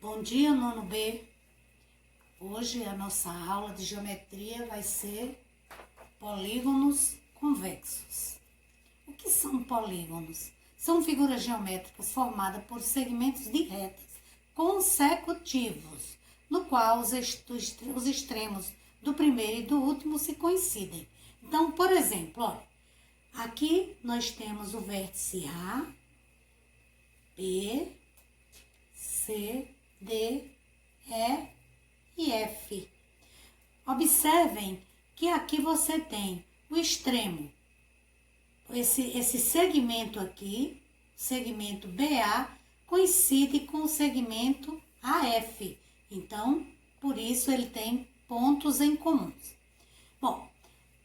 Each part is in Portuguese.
Bom dia, nono B. Hoje a nossa aula de geometria vai ser polígonos convexos. O que são polígonos? São figuras geométricas formadas por segmentos de retas consecutivos, no qual os extremos do primeiro e do último se coincidem. Então, por exemplo, olha, aqui nós temos o vértice A, B, C, D, E e F. Observem que aqui você tem o extremo, esse segmento aqui, segmento BA, coincide com o segmento AF. Então, por isso ele tem pontos em comuns. Bom,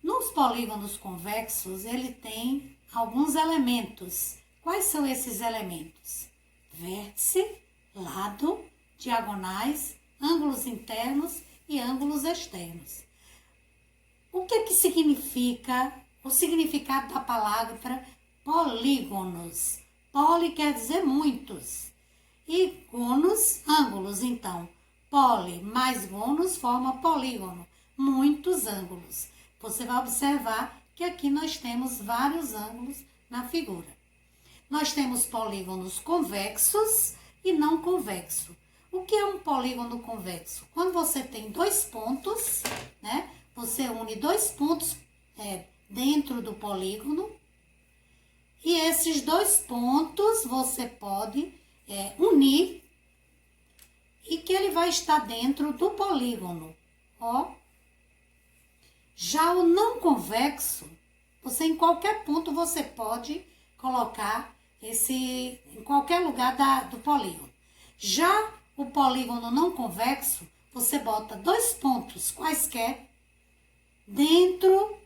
nos polígonos convexos, ele tem alguns elementos. Quais são esses elementos? Vértice, lado, diagonais, ângulos internos e ângulos externos. O que significa o significado da palavra polígonos? Poli quer dizer muitos e gonos, ângulos. Então, poli mais gonos forma polígono, muitos ângulos. Você vai observar que aqui nós temos vários ângulos na figura. Nós temos polígonos convexos e não convexo. O que é um polígono convexo? Quando você tem dois pontos, né? Você une dois pontos dentro do polígono e esses dois pontos você pode unir e que ele vai estar dentro do polígono, ó. Já o não convexo, você em qualquer ponto você pode colocar em qualquer lugar do polígono. Já o polígono não convexo, você bota dois pontos quaisquer dentro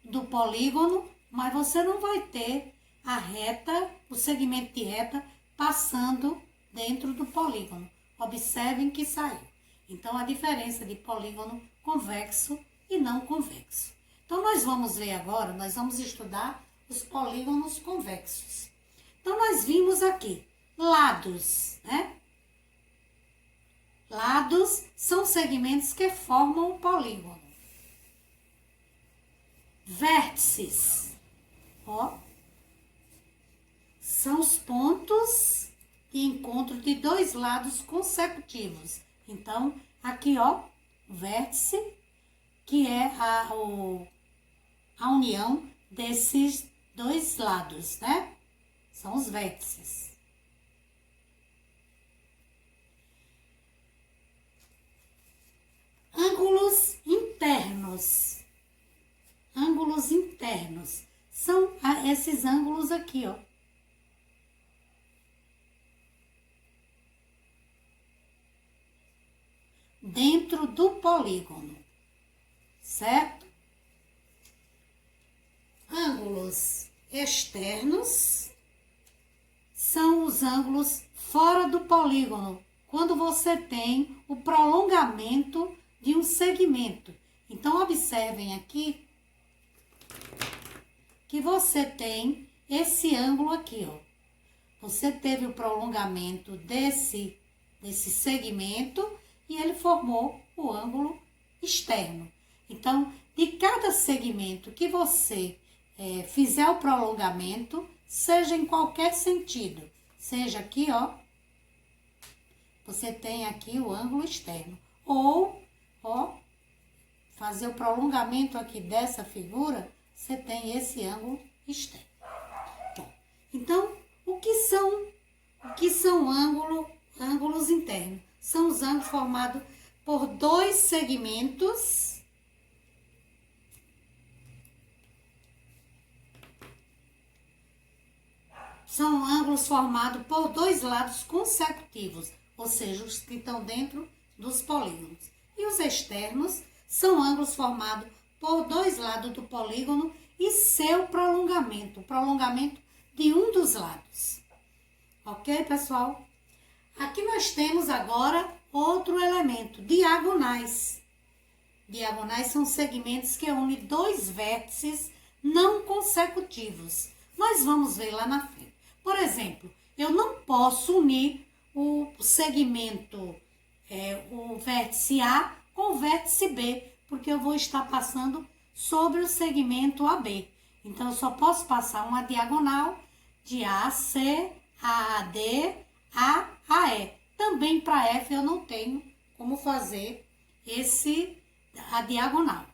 do polígono, mas você não vai ter a reta, o segmento de reta passando dentro do polígono. Observem que saiu. Então, a diferença de polígono convexo e não convexo. Então, nós vamos ver agora, nós vamos estudar os polígonos convexos. Então, nós vimos aqui lados, né? Lados são segmentos que formam o polígono. Vértices, ó, são os pontos de encontro de dois lados consecutivos. Então, aqui, ó, o vértice, que é a união desses dois lados, né? São os vértices. Ângulos internos. Ângulos internos são esses ângulos aqui, ó. Dentro do polígono, certo? Ângulos externos são os ângulos fora do polígono, quando você tem o prolongamento de um segmento. Então, observem aqui que você tem esse ângulo aqui, ó. Você teve o prolongamento desse segmento e ele formou o ângulo externo. Então, de cada segmento que você fizer o prolongamento, seja em qualquer sentido, seja aqui, ó, você tem aqui o ângulo externo. Ou, ó, fazer o prolongamento aqui dessa figura, você tem esse ângulo externo. Bom, então, o que são ângulos internos? São os ângulos formados por dois segmentos são ângulos formados por dois lados consecutivos, ou seja, os que estão dentro dos polígonos. E os externos são ângulos formados por dois lados do polígono e seu prolongamento, o prolongamento de um dos lados. Ok, pessoal? Aqui nós temos agora outro elemento, diagonais. Diagonais são segmentos que unem dois vértices não consecutivos. Nós vamos ver lá na frente. Por exemplo, eu não posso unir o segmento, o vértice A com o vértice B, porque eu vou estar passando sobre o segmento AB. Então, eu só posso passar uma diagonal de AC, AD, AE. Também para F eu não tenho como fazer a diagonal.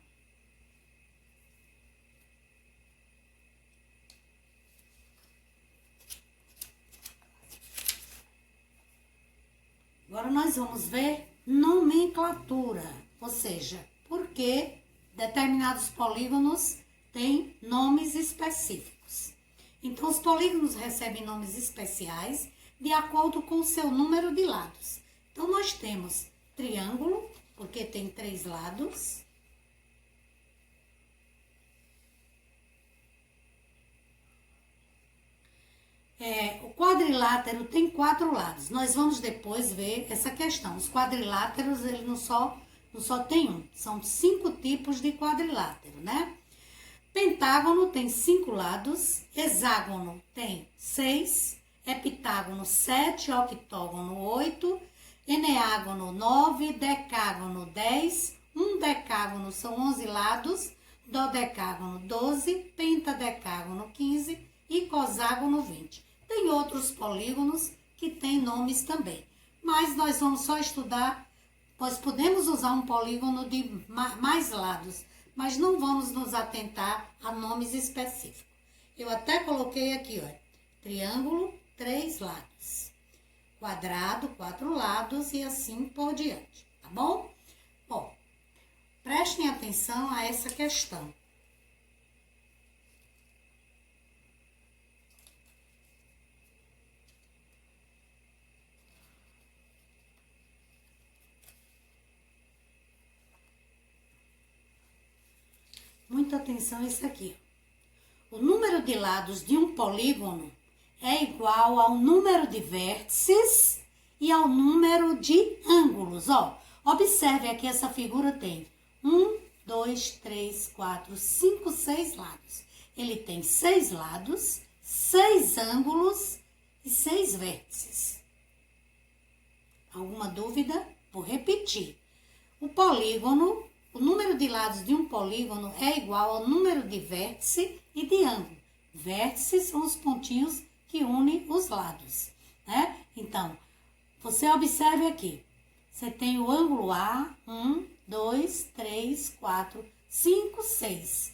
Agora nós vamos ver nomenclatura, ou seja, por que determinados polígonos têm nomes específicos. Então, os polígonos recebem nomes especiais de acordo com o seu número de lados. Então, nós temos triângulo, porque tem 3 lados. O quadrilátero tem 4 lados. Nós vamos depois ver essa questão. Os quadriláteros, ele não só tem um, são 5 tipos de quadrilátero, né? Pentágono tem 5 lados, hexágono tem 6, heptágono 7, octógono 8, eneágono 9, decágono 10, um decágono são 11 lados, dodecágono 12, pentadecágono 15 e coságono 20. Tem outros polígonos que têm nomes também, mas nós vamos só estudar, nós podemos usar um polígono de mais lados, mas não vamos nos atentar a nomes específicos. Eu até coloquei aqui, ó, triângulo, 3 lados, quadrado, 4 lados e assim por diante, tá bom? Bom, prestem atenção a essa questão. Muita atenção a isso aqui. O número de lados de um polígono é igual ao número de vértices e ao número de ângulos. Ó, observe aqui, essa figura tem 1, 2, 3, 4, 5, 6 lados. Ele tem 6 lados, 6 ângulos e 6 vértices. Alguma dúvida? Vou repetir. O número de lados de um polígono é igual ao número de vértice e de ângulo. Vértices são os pontinhos que unem os lados, né? Então, você observe aqui. Você tem o ângulo A, 1, 2, 3, 4, 5, 6.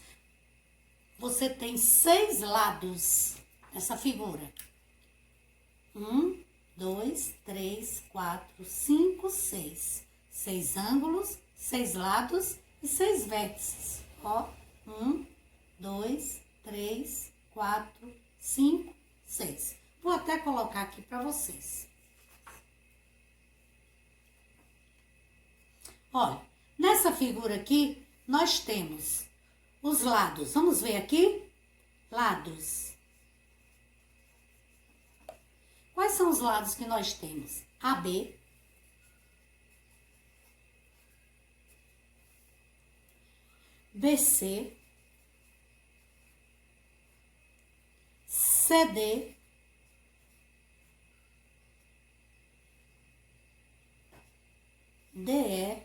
Você tem 6 lados nessa figura. 1, 2, 3, 4, 5, 6. 6 ângulos, 6 lados e 6 vértices. Ó, 1, 2, 3, 4, 5, 6. Vou até colocar aqui para vocês. Olha, nessa figura aqui, nós temos os lados. Vamos ver aqui? Lados. Quais são os lados que nós temos? AB, BC, CD, DE,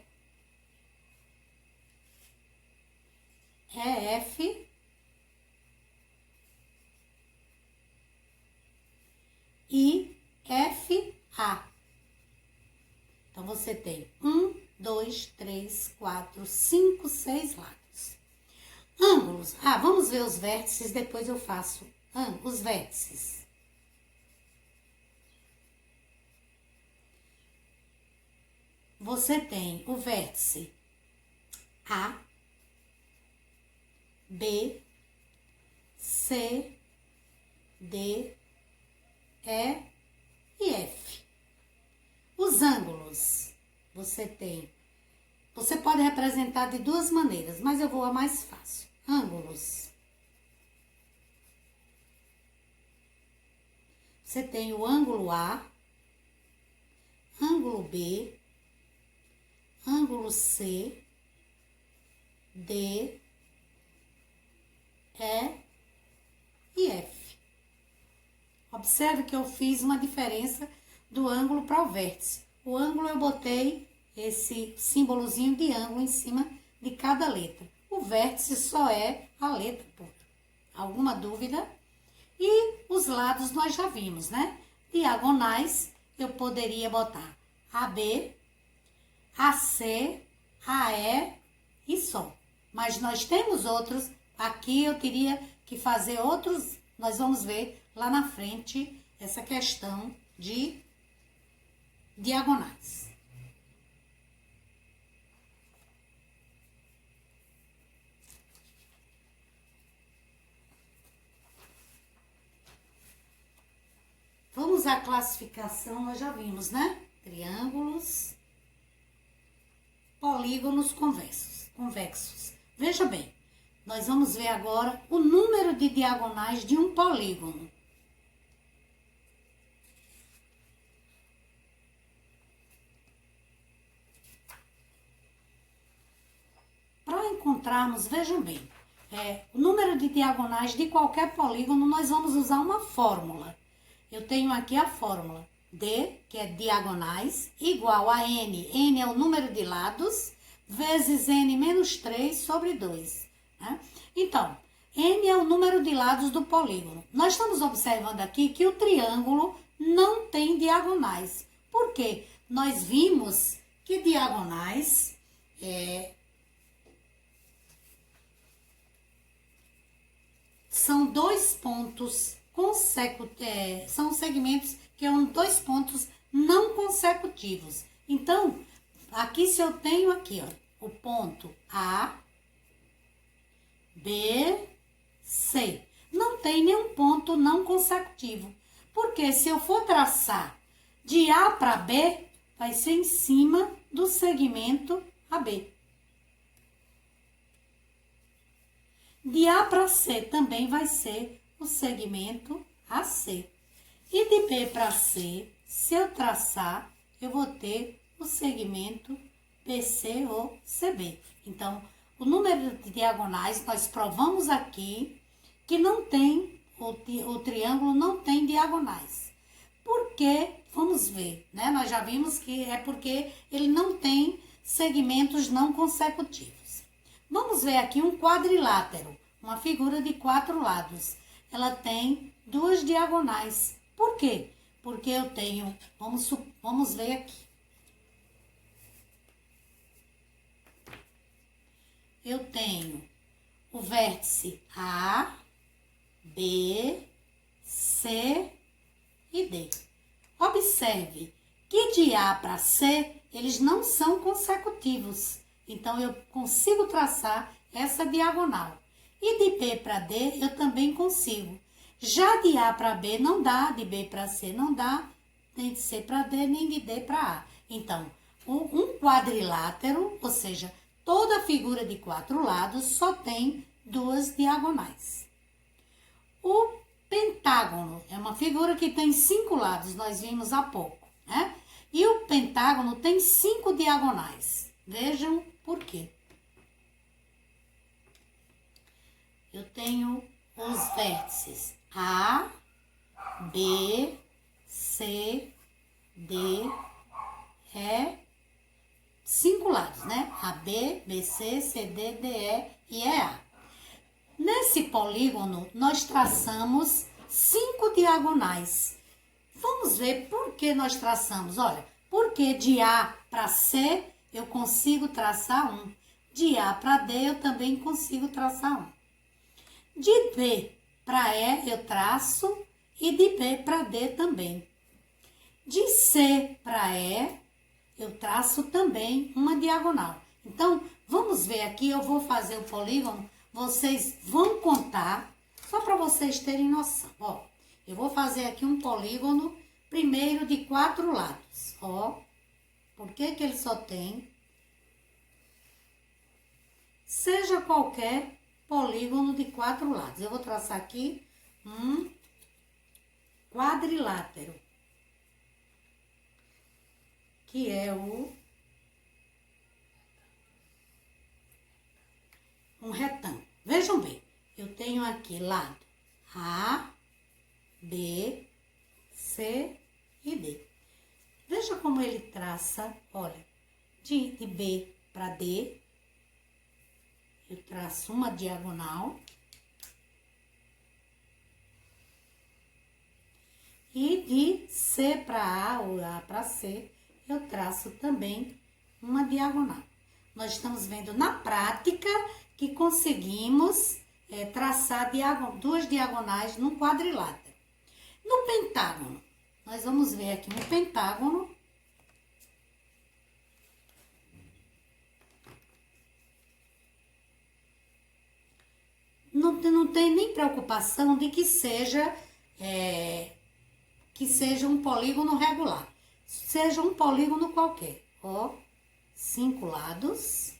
EF e FA. Então, você tem 1, 2, 3, 4, 5, 6 lados. Ângulos. Vamos ver os vértices, depois eu faço os vértices. Você tem o vértice A, B, C, D, E e F. Os ângulos, você pode representar de 2 maneiras, mas eu vou a mais fácil. Ângulos. Você tem o ângulo A, ângulo B, ângulo C, D, E e F. Observe que eu fiz uma diferença do ângulo para o vértice. O ângulo eu botei esse símbolozinho de ângulo em cima de cada letra. O vértice só é a letra pura. Alguma dúvida? E os lados nós já vimos, né? Diagonais, eu poderia botar AB, AC, AE e só. Mas nós temos outros, aqui eu teria que fazer outros, nós vamos ver lá na frente essa questão de diagonais. Vamos à classificação, nós já vimos, né? Triângulos, polígonos convexos. Veja bem, nós vamos ver agora o número de diagonais de um polígono. Para encontrarmos, vejam bem, o número de diagonais de qualquer polígono, nós vamos usar uma fórmula. Eu tenho aqui a fórmula D, que é diagonais, igual a N. N é o número de lados, vezes N menos 3 sobre 2. Né? Então, N é o número de lados do polígono. Nós estamos observando aqui que o triângulo não tem diagonais. Por quê? Nós vimos que diagonais são dois pontos consecutivos, são segmentos que são dois pontos não consecutivos. Então, aqui se eu tenho aqui, ó, o ponto A, B, C, não tem nenhum ponto não consecutivo. Porque se eu for traçar de A para B, vai ser em cima do segmento AB. De A para C também vai ser o segmento AC. E de B para C, se eu traçar, eu vou ter o segmento BC ou CB. Então, o número de diagonais, nós provamos aqui que não tem, o triângulo não tem diagonais. Por quê? Vamos ver, né? Nós já vimos que é porque ele não tem segmentos não consecutivos. Vamos ver aqui um quadrilátero, uma figura de 4 lados. Ela tem 2 diagonais. Por quê? Porque eu tenho, vamos ver aqui. Eu tenho o vértice A, B, C e D. Observe que de A para C, eles não são consecutivos. Então, eu consigo traçar essa diagonal. E de B para D, eu também consigo. Já de A para B não dá, de B para C não dá, nem de C para D, nem de D para A. Então, um quadrilátero, ou seja, toda figura de 4 lados só tem 2 diagonais. O pentágono é uma figura que tem 5 lados, nós vimos há pouco, né? E o pentágono tem 5 diagonais. Vejam por quê. Eu tenho os vértices A, B, C, D, E, 5 lados, né? AB, BC, CD, DE e EA. Nesse polígono, nós traçamos 5 diagonais. Vamos ver por que nós traçamos. Olha, porque de A para C eu consigo traçar 1. De A para D eu também consigo traçar 1. De B para E eu traço e de B para D também. De C para E eu traço também uma diagonal. Então, vamos ver aqui, eu vou fazer o polígono, vocês vão contar, só para vocês terem noção. Ó, eu vou fazer aqui um polígono, primeiro de 4 lados. Ó, por que que ele só tem? Seja qualquer polígono de 4 lados. Eu vou traçar aqui um quadrilátero, que é um retângulo. Vejam bem, eu tenho aqui lado A, B, C e D. como ele traça, olha, de B para D, eu traço uma diagonal. E de C para A ou A para C, eu traço também uma diagonal. Nós estamos vendo na prática que conseguimos traçar duas diagonais no quadrilátero. No pentágono, nós vamos ver aqui no pentágono. Não tem nem preocupação de que seja um polígono regular. Seja um polígono qualquer. Ó, 5 lados.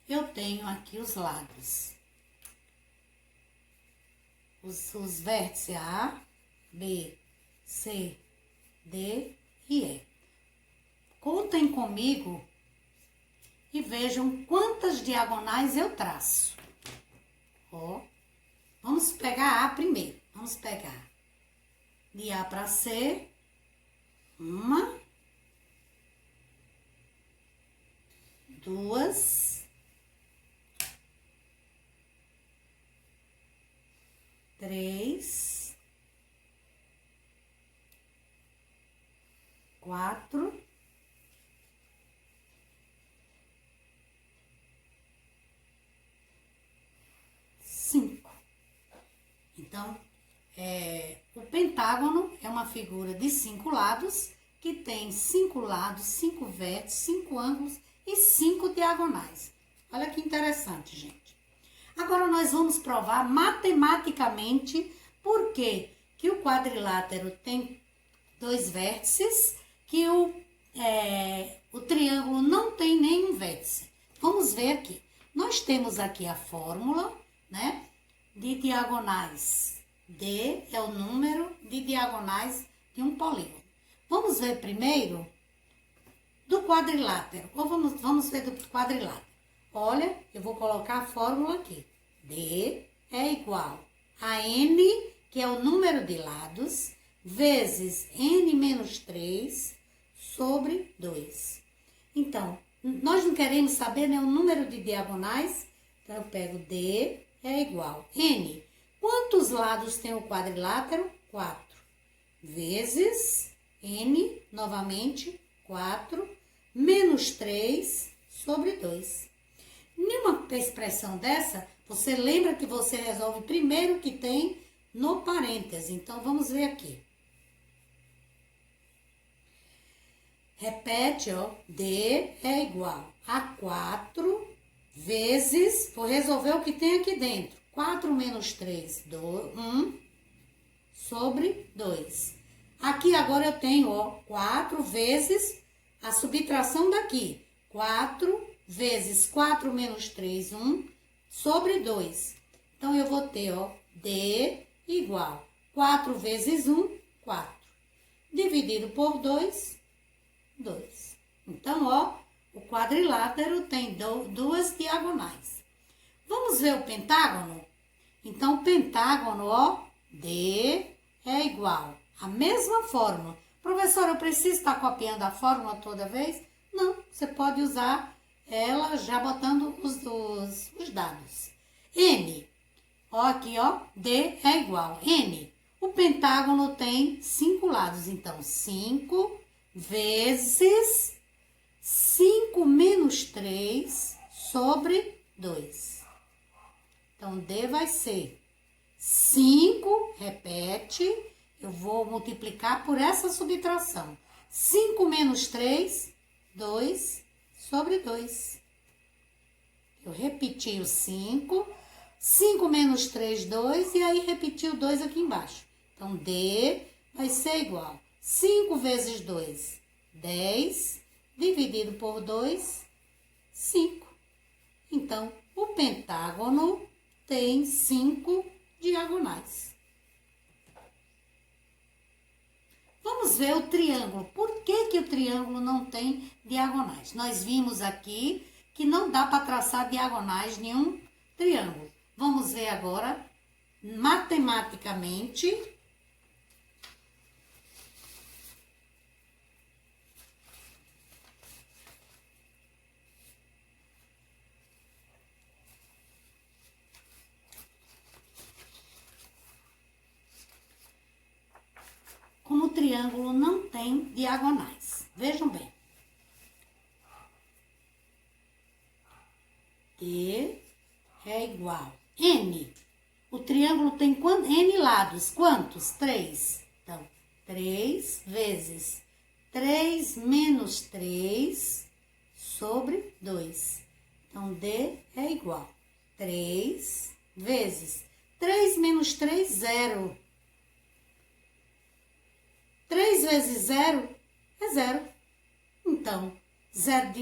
Eu tenho aqui os lados, os vértices A, B, C, D e E. Contem comigo e vejam quantas diagonais eu traço. Ó, vamos pegar A primeiro. Vamos pegar de A para C, uma, duas, 3, 4, 5. Então, o pentágono é uma figura de 5 lados, que tem 5 lados, 5 vértices, 5 ângulos e 5 diagonais. Olha que interessante, gente. Agora, nós vamos provar matematicamente por que o quadrilátero tem 2 vértices, que o triângulo não tem nenhum vértice. Vamos ver aqui. Nós temos aqui a fórmula, né, de diagonais. D é o número de diagonais de um polígono. Vamos ver primeiro do quadrilátero. Ou vamos ver do quadrilátero. Olha, eu vou colocar a fórmula aqui. D é igual a N, que é o número de lados, vezes N menos 3 sobre 2. Então, nós não queremos saber, né, o número de diagonais. Então, eu pego D é igual a N. Quantos lados tem o quadrilátero? 4. Vezes N, novamente, 4, menos 3 sobre 2. Numa expressão dessa, você lembra que você resolve primeiro o que tem no parêntese. Então, vamos ver aqui. Repete, ó. D é igual a 4 vezes... Vou resolver o que tem aqui dentro. 4 menos 3, 1 sobre 2. Aqui agora eu tenho, ó, 4 vezes a subtração daqui. 4 vezes 4 menos 3, 1, sobre 2. Então, eu vou ter, ó, D igual 4 vezes 1, 4. Dividido por 2, 2. Então, ó, o quadrilátero tem duas diagonais. Vamos ver o pentágono? Então, o pentágono, ó, D é igual à mesma fórmula. Professora, eu preciso estar copiando a fórmula toda vez? Não, você pode usar ela já botando os dados. N, ó, aqui, ó, D é igual a N. O pentágono tem 5 lados, então 5 vezes 5 menos 3 sobre 2. Então, D vai ser 5, repete, eu vou multiplicar por essa subtração. 5 menos 3, 2 sobre 2. Eu repeti o 5, 5 menos 3, 2, e aí repeti o 2 aqui embaixo. Então, D vai ser igual a 5 vezes 2, 10, dividido por 2, 5. Então, pentágono tem 5 diagonais. Vamos ver o triângulo. Por que que o triângulo não tem diagonais? Nós vimos aqui que não dá para traçar diagonais em um triângulo. Vamos ver agora, matematicamente, como o triângulo não tem diagonais. Vejam bem. E é igual N. O triângulo tem N lados. Quantos? 3. Então, 3 vezes 3 menos 3 sobre 2. Então, D é igual 3 vezes 3 menos 3, 0. 3 vezes 0 é 0. Então, 0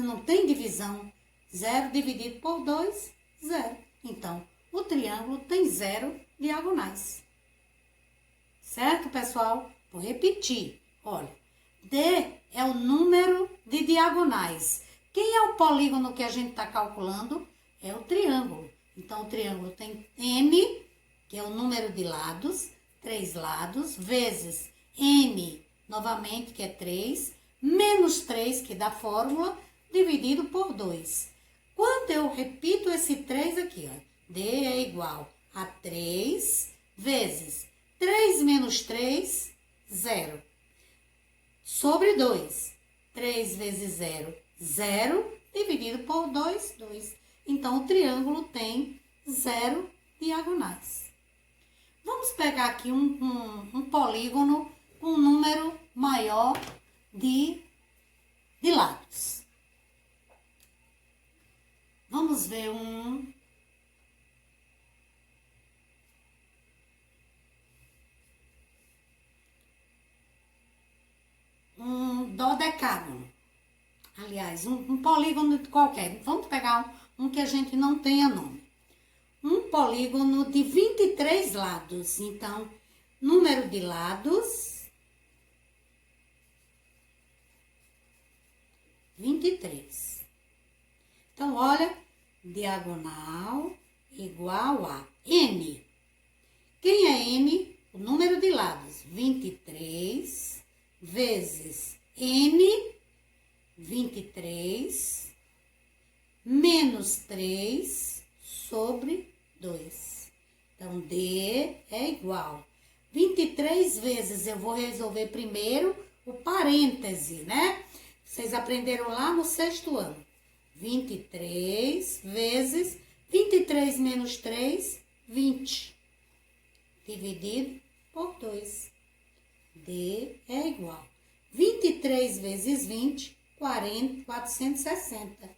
não tem divisão. 0 dividido por 2, 0. Então, o triângulo tem 0 diagonais. Certo, pessoal? Vou repetir. Olha, D é o número de diagonais. Quem é o polígono que a gente está calculando? É o triângulo. Então, o triângulo tem N, que é o número de lados, 3 lados, vezes N, novamente, que é 3, menos 3, que dá a fórmula, dividido por 2. Quando eu repito esse 3 aqui, ó, D é igual a 3 vezes 3 menos 3, 0. Sobre 2. 3 vezes 0, 0, dividido por 2, 2. Então, o triângulo tem 0 diagonais. Vamos pegar aqui um polígono com um número maior de lados. Vamos ver um dodecágono. Aliás, um polígono qualquer. Vamos pegar um que a gente não tenha nome. Um polígono de 23 lados. Então, número de lados, 23. Então, olha, diagonal igual a N. Quem é N? O número de lados, 23 vezes N, 23, menos 3 sobre 2. Então, D é igual. 23 vezes, eu vou resolver primeiro o parêntese, né? Vocês aprenderam lá no 6º ano. 23 vezes 23 menos 3, 20. Dividido por 2. D é igual. 23 vezes 20, 40, 460.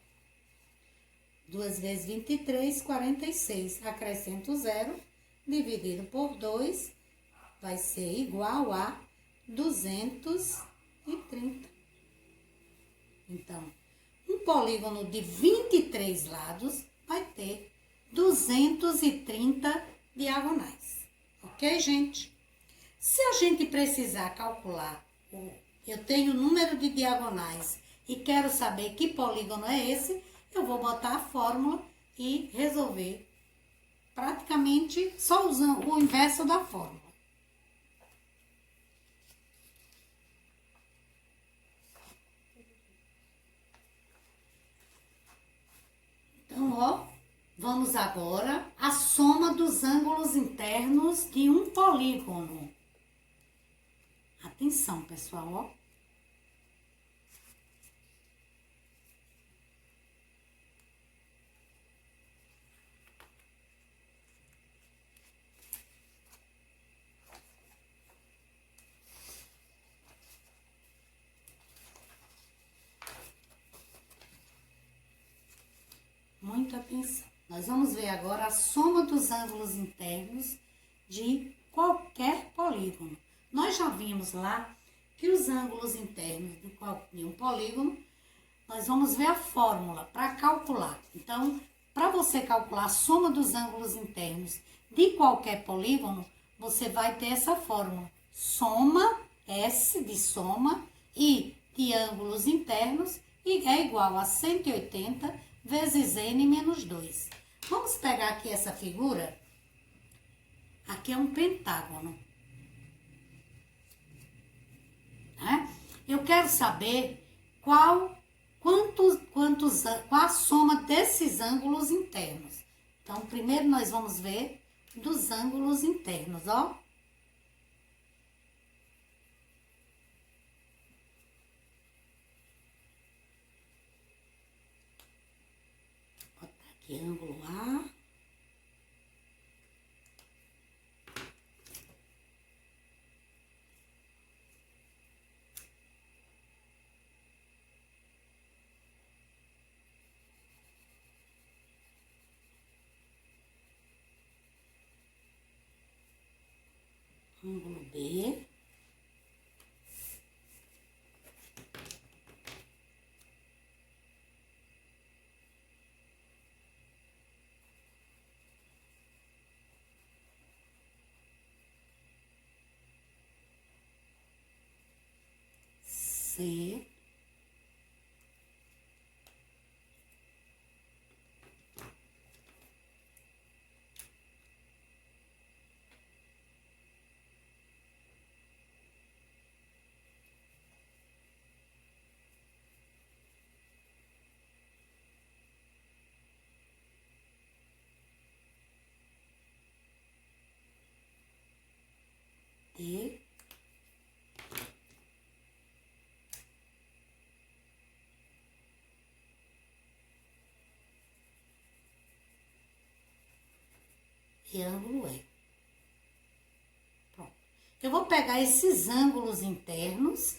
2 vezes 23, 46. Acrescento 0, dividido por 2, vai ser igual a 230. Então, um polígono de 23 lados vai ter 230 diagonais. Ok, gente? Se a gente precisar calcular, eu tenho o número de diagonais e quero saber que polígono é esse, eu vou botar a fórmula e resolver praticamente só usando o inverso da fórmula. Então, ó, vamos agora à soma dos ângulos internos de um polígono. Atenção, pessoal, ó. Muita atenção. Nós vamos ver agora a soma dos ângulos internos de qualquer polígono. Nós já vimos lá que os ângulos internos de um polígono, nós vamos ver a fórmula para calcular. Então, para você calcular a soma dos ângulos internos de qualquer polígono, você vai ter essa fórmula. Soma, S de soma, I de ângulos internos, e é igual a 180 vezes N menos 2. Vamos pegar aqui essa figura. Aqui é um pentágono. Né? Eu quero saber qual a soma desses ângulos internos. Então, primeiro nós vamos ver dos ângulos internos, ó. Vou botar aqui ângulo A. Ângulo B. C. D. E ângulo E. Pronto. Eu vou pegar esses ângulos internos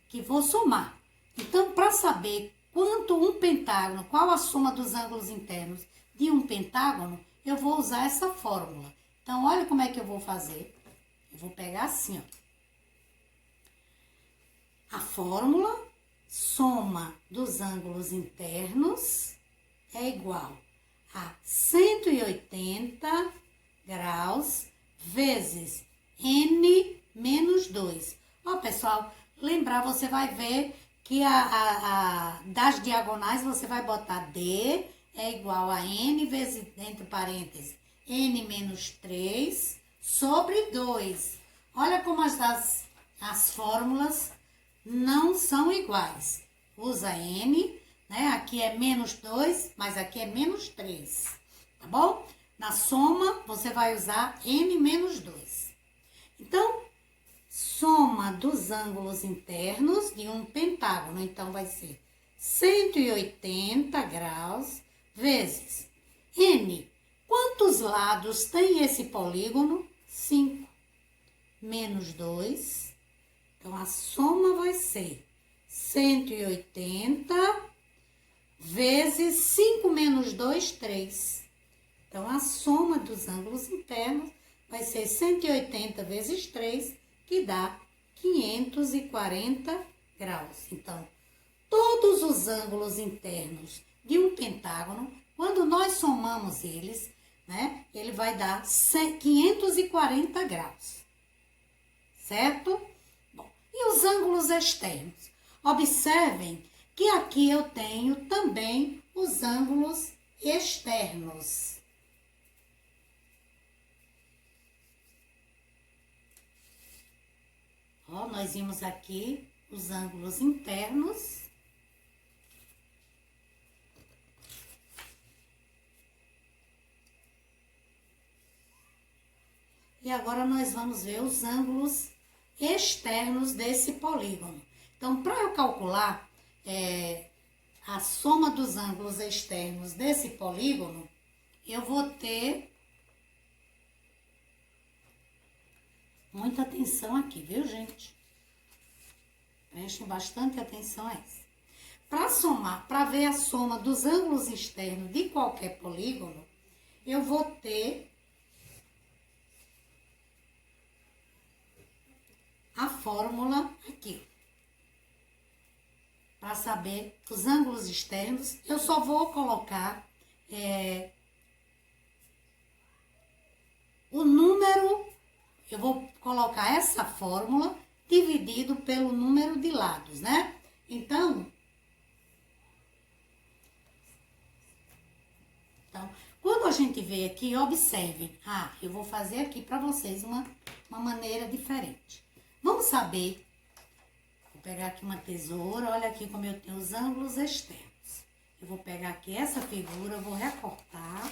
que vou somar. Então, para saber quanto um pentágono, qual a soma dos ângulos internos de um pentágono, eu vou usar essa fórmula. Então, olha como é que eu vou fazer. Eu vou pegar assim, ó. A fórmula, soma dos ângulos internos é igual a 180 graus vezes N menos 2. Ó, pessoal, lembrar, você vai ver que das diagonais você vai botar D é igual a N vezes, entre parênteses, N menos 3 sobre 2. Olha como as fórmulas não são iguais. Usa N, né? Aqui é menos 2, mas aqui é menos 3, tá bom? Na soma, você vai usar N menos 2. Então, soma dos ângulos internos de um pentágono. Então, vai ser 180 graus vezes N. Quantos lados tem esse polígono? 5. Menos 2. Então, a soma vai ser 180 vezes 5 menos 2, 3. Então, a soma dos ângulos internos vai ser 180 vezes 3, que dá 540 graus. Então, todos os ângulos internos de um pentágono, quando nós somamos eles, né, ele vai dar 540 graus. Certo? Bom, e os ângulos externos? Observem que aqui eu tenho também os ângulos externos. Ó, nós vimos aqui os ângulos internos. E agora nós vamos ver os ângulos externos desse polígono. Então, para eu calcular a soma dos ângulos externos desse polígono, eu vou ter muita atenção aqui, viu, gente? Prestem bastante atenção a isso. Para somar, para ver a soma dos ângulos externos de qualquer polígono, eu vou ter a fórmula aqui. Para saber os ângulos externos, eu só vou colocar colocar essa fórmula dividido pelo número de lados, né? Então, quando a gente vê aqui, observem. Eu vou fazer aqui para vocês uma maneira diferente. Vamos saber. Vou pegar aqui uma tesoura, olha aqui como eu tenho os ângulos externos. Eu vou pegar aqui essa figura, vou recortar.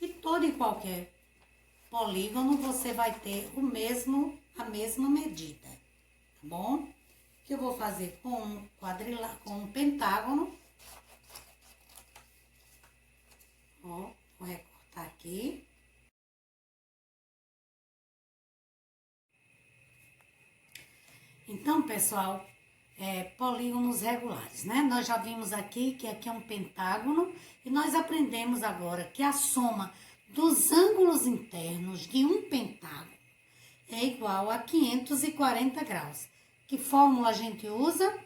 E todo e qualquer polígono você vai ter a mesma medida, tá bom? O que eu vou fazer com um pentágono. Ó, vou recortar aqui. Então, pessoal, polígonos regulares, né? Nós já vimos aqui que aqui é um pentágono e nós aprendemos agora que a soma dos ângulos internos de um pentágono é igual a 540 graus. Que fórmula a gente usa?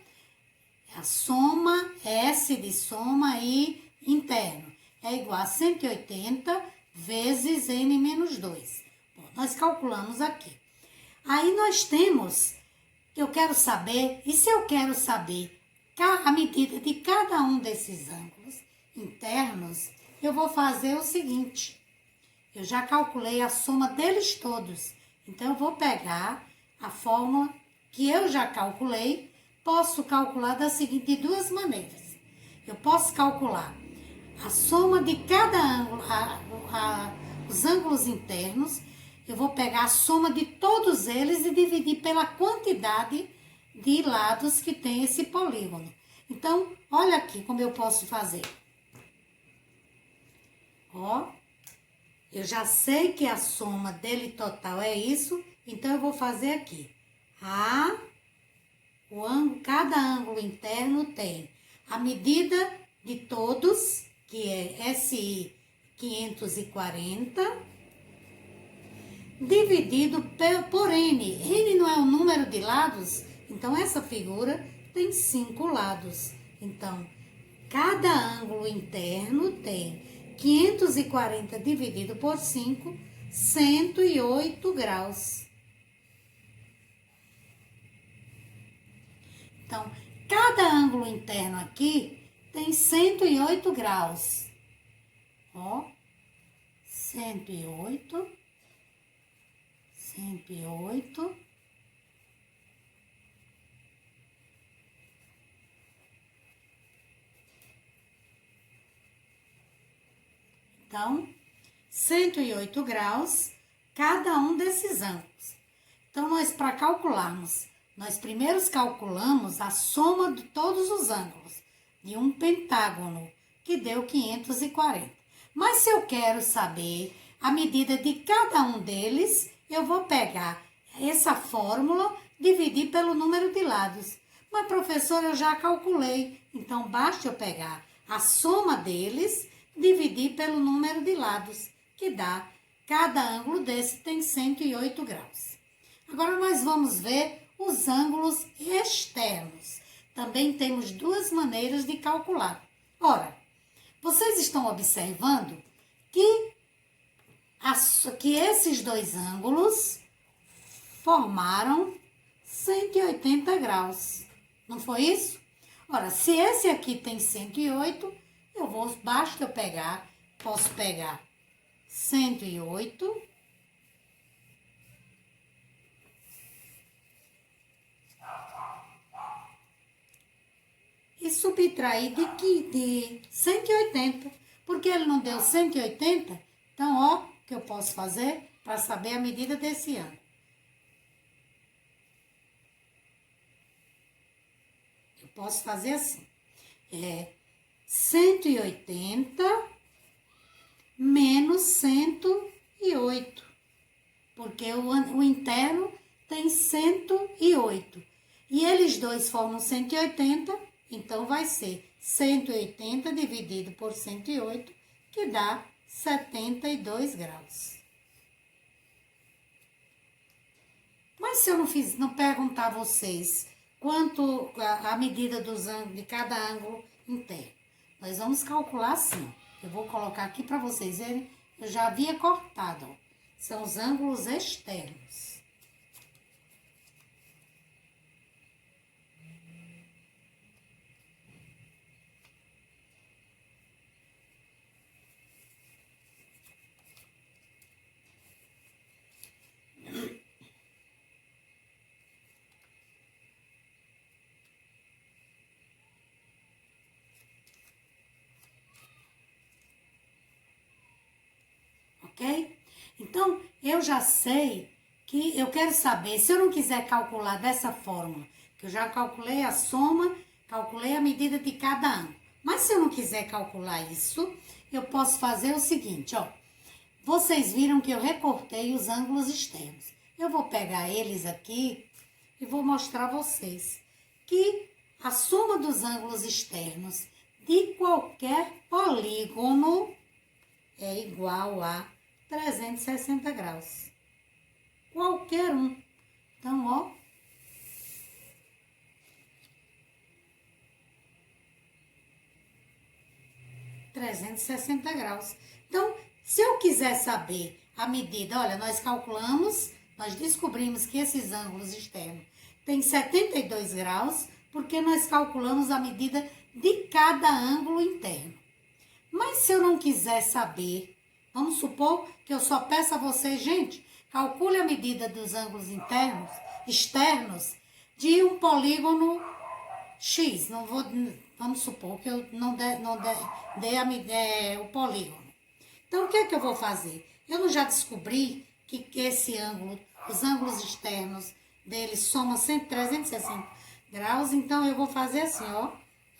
A soma, S de soma e interno, é igual a 180 vezes N menos 2. Bom, nós calculamos aqui. Aí nós temos, eu quero saber, e se eu quero saber a medida de cada um desses ângulos internos, eu vou fazer o seguinte. Eu já calculei a soma deles todos. Então, eu vou pegar a fórmula que eu já calculei. Posso calcular de duas maneiras. Eu posso calcular a soma de cada ângulo, os ângulos internos. Eu vou pegar a soma de todos eles e dividir pela quantidade de lados que tem esse polígono. Então, olha aqui como eu posso fazer. Ó, eu já sei que a soma dele total é isso, então eu vou fazer aqui. Cada ângulo interno tem a medida de todos, que é SI 540, dividido por N. N não é o número de lados, então essa figura tem 5 lados. Então, cada ângulo interno tem 540 dividido por 5, 108 graus. Então, cada ângulo interno aqui tem 108 graus. Ó, 108. Então, 108 graus cada um desses ângulos. Então, nós para calcularmos, nós primeiro calculamos a soma de todos os ângulos de um pentágono, que deu 540. Mas se eu quero saber a medida de cada um deles, eu vou pegar essa fórmula, dividir pelo número de lados. Mas, professora, eu já calculei. Então, basta eu pegar a soma deles, dividir pelo número de lados, que dá, cada ângulo desse tem 108 graus. Agora, nós vamos ver os ângulos externos. Também temos duas maneiras de calcular. Ora, vocês estão observando que esses dois ângulos formaram 180 graus. Não foi isso? Ora, se esse aqui tem 108, basta eu pegar, posso pegar 108 e subtrair de 180, porque ele não deu 180, então, ó, o que eu posso fazer para saber a medida desse ângulo. Eu posso fazer assim, 180 menos 108, porque o interno tem 108, e eles dois formam 180, então vai ser 180 dividido por 108, que dá 72 graus. Mas se eu não perguntar a vocês quanto a medida dos ângulos de cada ângulo interno, nós vamos calcular assim. Eu vou colocar aqui para vocês verem. Eu já havia cortado, ó. São os ângulos externos. Ok? Então, eu já sei que eu quero saber, se eu não quiser calcular dessa forma, que eu já calculei a soma, calculei a medida de cada ângulo. Mas se eu não quiser calcular isso, eu posso fazer o seguinte, ó. Vocês viram que eu recortei os ângulos externos. Eu vou pegar eles aqui e vou mostrar a vocês que a soma dos ângulos externos de qualquer polígono é igual a 360 graus. Qualquer um. Então, ó. graus. Então, se eu quiser saber a medida, olha, nós calculamos, nós descobrimos que esses ângulos externos têm 72 graus, porque nós calculamos a medida de cada ângulo interno. Mas se eu não quiser saber, vamos supor que eu só peço a vocês, gente, calcule a medida dos ângulos externos de um polígono X. Não vou, vamos supor que eu não dê o polígono. Então, o que é que eu vou fazer? Eu já descobri que esse ângulo, os ângulos externos deles somam 360 graus, então eu vou fazer assim, ó,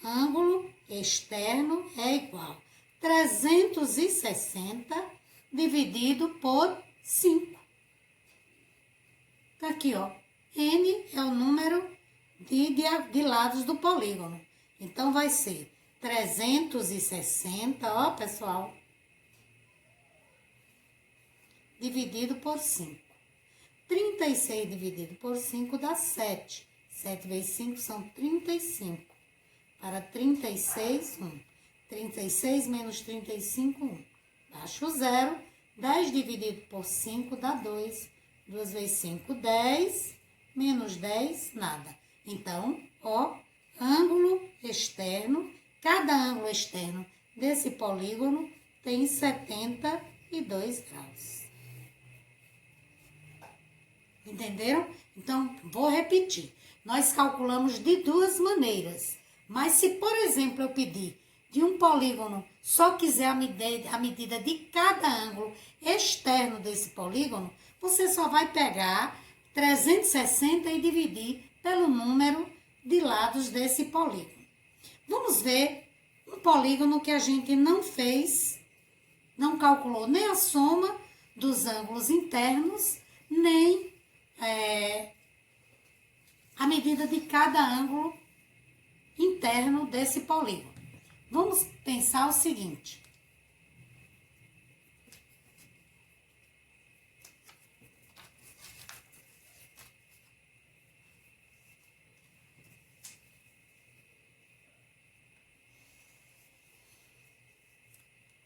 ângulo externo é igual 360 dividido por 5. Tá aqui, ó, N é o número de lados do polígono. Então, vai ser 360, ó, pessoal, dividido por 5. 36 dividido por 5 dá 7. 7 vezes 5 são 35. Para 36, 1. 36 menos 35, 1. Baixo o 0. 10 dividido por 5 dá 2. 2 vezes 5, 10. Menos 10, nada. Então, ó, ângulo externo, cada ângulo externo desse polígono tem 72 graus. Entenderam? Então, vou repetir. Nós calculamos de duas maneiras. Mas se, por exemplo, eu pedir de um polígono, só quiser a medida de cada ângulo externo desse polígono, você só vai pegar 360 e dividir pelo número de lados desse polígono. Vamos ver um polígono que a gente não fez, não calculou nem a soma dos ângulos internos, nem a medida de cada ângulo interno desse polígono. Vamos pensar o seguinte.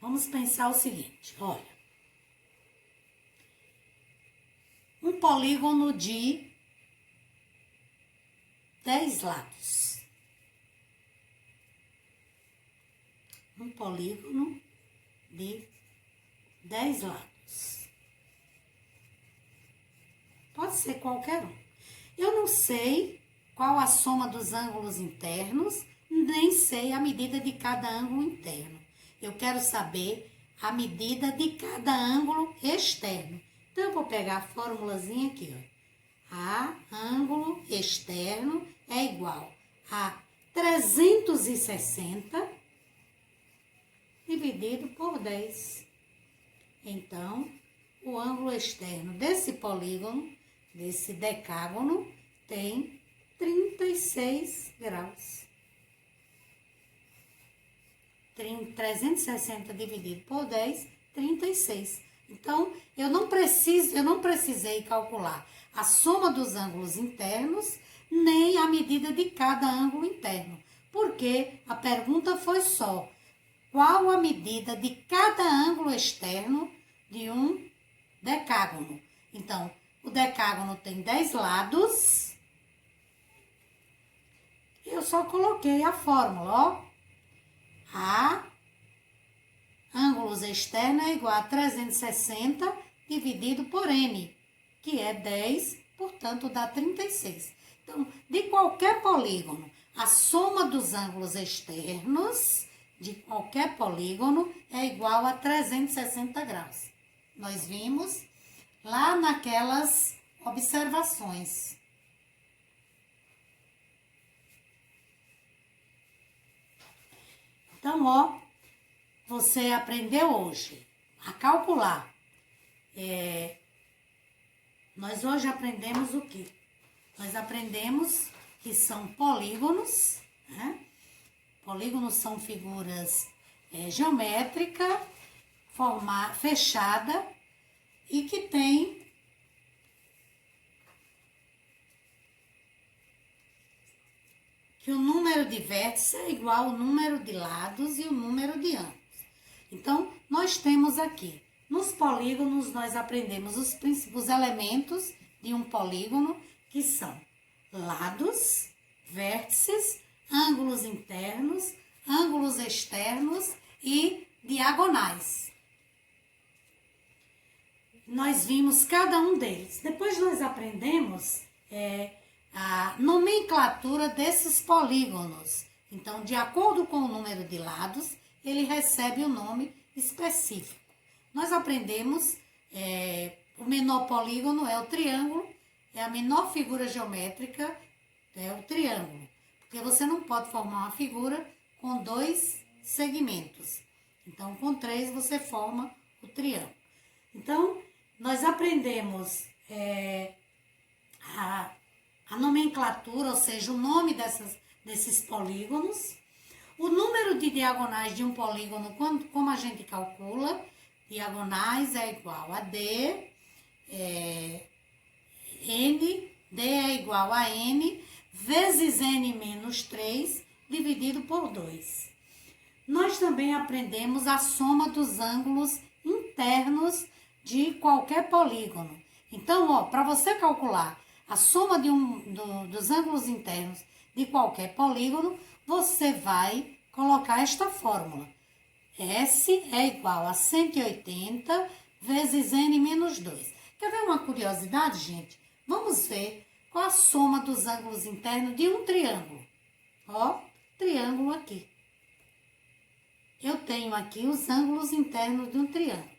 Vamos pensar o seguinte, olha. Um polígono de 10 lados. Um polígono de 10 lados. Pode ser qualquer um. Eu não sei qual a soma dos ângulos internos, nem sei a medida de cada ângulo interno. Eu quero saber a medida de cada ângulo externo. Então, eu vou pegar a formulazinha aqui, ó. A ângulo externo é igual a 360 dividido por 10. Então, o ângulo externo desse polígono, desse decágono, tem 36 graus. 360 dividido por 10, 36. Então, eu não precisei calcular a soma dos ângulos internos, nem a medida de cada ângulo interno. Porque a pergunta foi só qual a medida de cada ângulo externo de um decágono. Então, o decágono tem 10 lados. Eu só coloquei a fórmula, ó. A ângulos externos é igual a 360 dividido por N, que é 10, portanto, dá 36. Então, de qualquer polígono, a soma dos ângulos externos de qualquer polígono é igual a 360 graus. Nós vimos lá naquelas observações. Então, ó, você aprendeu hoje a calcular. Nós hoje aprendemos o quê? Nós aprendemos que são polígonos, né? Polígonos são figuras geométricas, fechada e que tem que o número de vértices é igual ao número de lados e o número de ângulos. Então, nós temos aqui, nos polígonos, nós aprendemos os elementos de um polígono, que são lados, vértices, ângulos internos, ângulos externos e diagonais. Nós vimos cada um deles. Depois nós aprendemos a nomenclatura desses polígonos. Então, de acordo com o número de lados, ele recebe um nome específico. Nós aprendemos, o menor polígono é o triângulo, é a menor figura geométrica, é o triângulo. Porque você não pode formar uma figura com 2 segmentos. Então, com 3 você forma o triângulo. Então, nós aprendemos a nomenclatura, ou seja, o nome desses polígonos. O número de diagonais de um polígono, como a gente calcula, diagonais é igual a D, N, D é igual a N, vezes N menos 3, dividido por 2. Nós também aprendemos a soma dos ângulos internos de qualquer polígono. Então, ó, para você calcular a soma dos ângulos internos de qualquer polígono, você vai colocar esta fórmula. S é igual a 180 vezes N menos 2. Quer ver uma curiosidade, gente? Vamos ver qual a soma dos ângulos internos de um triângulo. Ó, triângulo aqui. Eu tenho aqui os ângulos internos de um triângulo.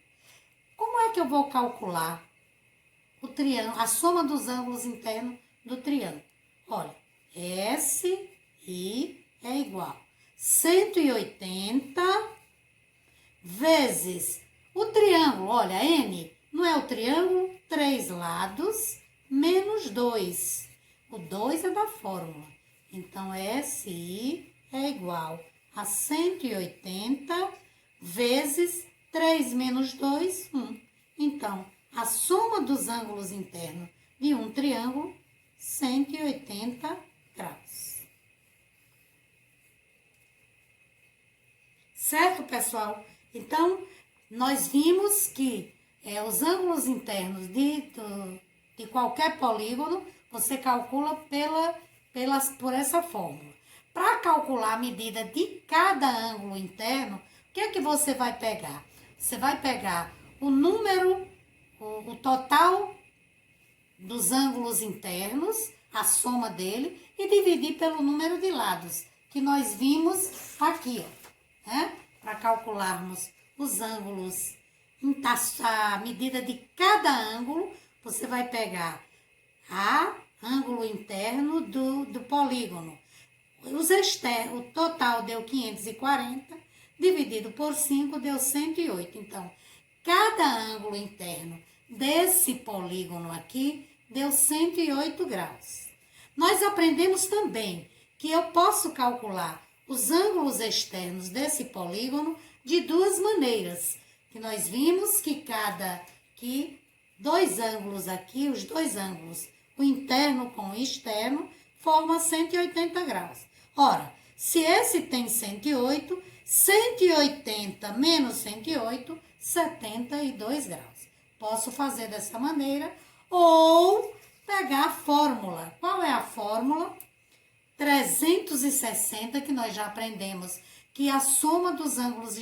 Como é que eu vou calcular o triângulo, a soma dos ângulos internos do triângulo? Olha, SI é igual a 180 vezes o triângulo. Olha, N não é o triângulo, 3 lados menos 2. O 2 é da fórmula. Então, SI é igual a 180 vezes 3 menos 2, 1. Então, a soma dos ângulos internos de um triângulo, 180 graus. Certo, pessoal? Então, nós vimos que os ângulos internos de qualquer polígono, você calcula por essa fórmula. Para calcular a medida de cada ângulo interno, o que é que você vai pegar? Você vai pegar o número, o total dos ângulos internos, a soma dele, e dividir pelo número de lados, que nós vimos aqui, ó, né? Para calcularmos os ângulos, a medida de cada ângulo, você vai pegar ângulo interno do polígono. O total deu 540, dividido por 5 deu 108. Então, cada ângulo interno desse polígono aqui deu 108 graus. Nós aprendemos também que eu posso calcular os ângulos externos desse polígono de 2 maneiras. Que nós vimos que 2 ângulos aqui, os 2 ângulos, o interno com o externo, forma 180 graus. Ora, se esse tem 108, 180 menos 108, 72 graus. Posso fazer dessa maneira ou pegar a fórmula. Qual é a fórmula? 360, que nós já aprendemos que a soma dos ângulos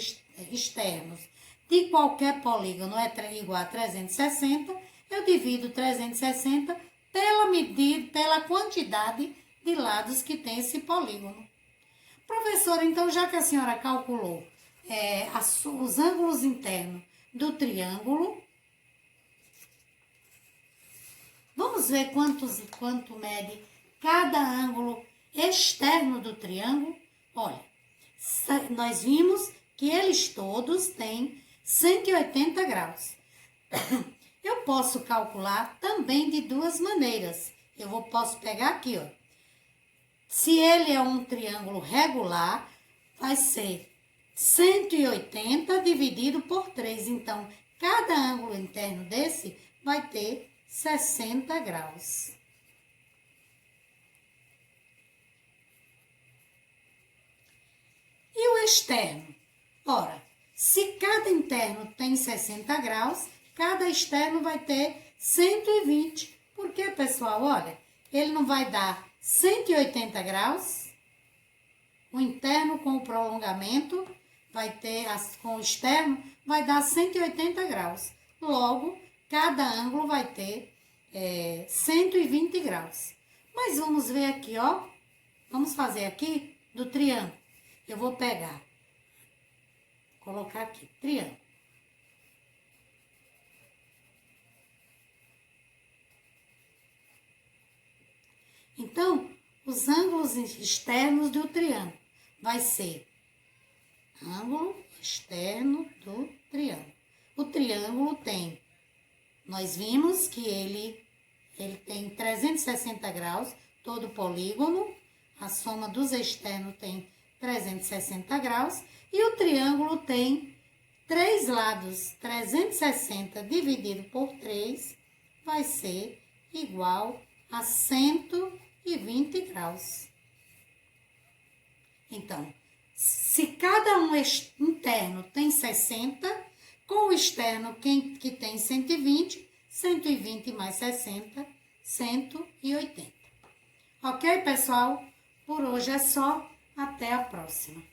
externos de qualquer polígono é igual a 360. Eu divido 360 pela medida, pela quantidade de lados que tem esse polígono. Professora, então, já que a senhora calculou os ângulos internos do triângulo, vamos ver quanto mede cada ângulo externo do triângulo. Olha, nós vimos que eles todos têm 180 graus. Eu posso calcular também de duas maneiras. Posso pegar aqui, ó. Se ele é um triângulo regular, vai ser 180 dividido por 3. Então, cada ângulo interno desse vai ter 60 graus. E o externo? Ora, se cada interno tem 60 graus, cada externo vai ter 120. Por quê, pessoal? Olha, ele não vai dar 180 graus. O interno com o prolongamento vai ter, com o externo, vai dar 180 graus. Logo, cada ângulo vai ter 120 graus. Mas vamos ver aqui, ó. Vamos fazer aqui do triângulo. Eu vou pegar, colocar aqui, triângulo. Então, os ângulos externos do triângulo vai ser ângulo externo do triângulo. O triângulo tem, nós vimos que ele tem 360 graus, todo polígono, a soma dos externos tem 360 graus, e o triângulo tem 3 lados, 360 dividido por 3 vai ser igual a 120 graus. Então, se cada um interno tem 60, com o externo que tem 120, 120 mais 60, 180. Ok, pessoal? Por hoje é só. Até a próxima.